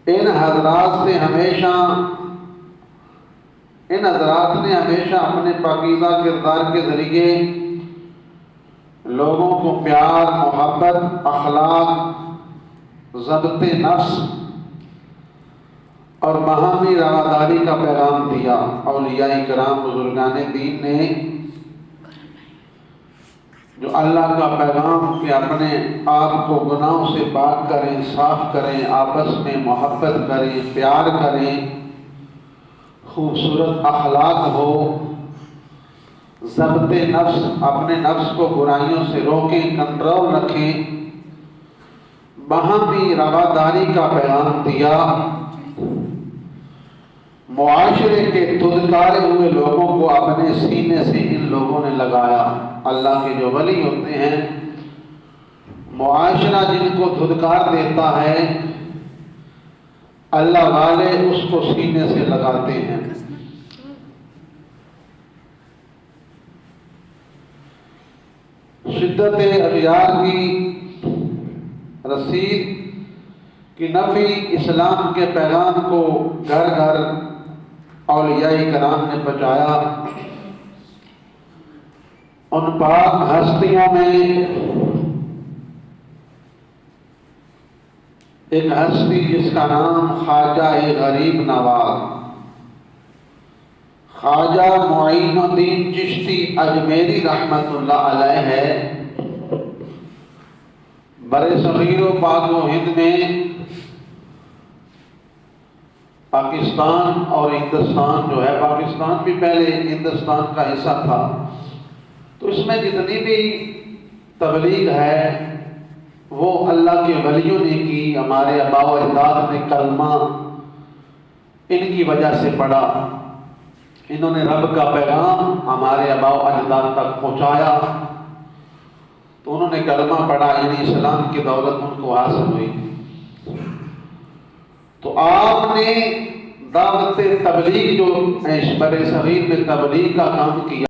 ان حضرات نے ہمیشہ اپنے پاکیزہ کردار کے ذریعے لوگوں کو پیار، محبت، اخلاق، ضبط نفس اور باہمی رواداری کا پیغام دیا۔ اولیاء کرام، بزرگان دین نے جو اللہ کا پیغام کہ اپنے آپ کو گناہوں سے پاک کریں، صاف کریں، آپس میں محبت کریں، پیار کریں، خوبصورت اخلاق ہو، ضبط نفس، اپنے نفس کو برائیوں سے روکیں، کنٹرول رکھیں، باہمی رواداری کا پیغام دیا۔ معاشرے کے دھدکارے ہوئے لوگوں کو اپنے سینے سے ان لوگوں نے لگایا۔ اللہ کے جو ولی ہوتے ہیں، معاشرہ جن کو دھدکار دیتا ہے، اللہ والے اس کو سینے سے لگاتے ہیں۔ شدت اغیار کی رسید کی نفی اسلام کے پیغام کو گھر گھر اولیاء کرام نے پہنچایا۔ ان پاک ہستیوں میں ایک ہستی جس کا نام خواجہ غریب نواز، خواجہ معین الدین چشتی اجمیری رحمت اللہ علیہ ہے۔ برصغیر و پاک و ہند میں پاکستان اور ہندوستان جو ہے، پاکستان بھی پہلے ہندوستان کا حصہ تھا، تو اس میں جتنی بھی تبلیغ ہے وہ اللہ کے ولیوں نے کی۔ ہمارے آباء و اجداد نے کلمہ ان کی وجہ سے پڑھا، انہوں نے رب کا پیغام ہمارے آباء و اجداد تک پہنچایا، تو انہوں نے کلمہ پڑھا، یعنی اسلام کی دولت ان کو حاصل ہوئی۔ تو آپ نے دعوت تبلیغ جو برصغیر میں تبلیغ کا کام کیا،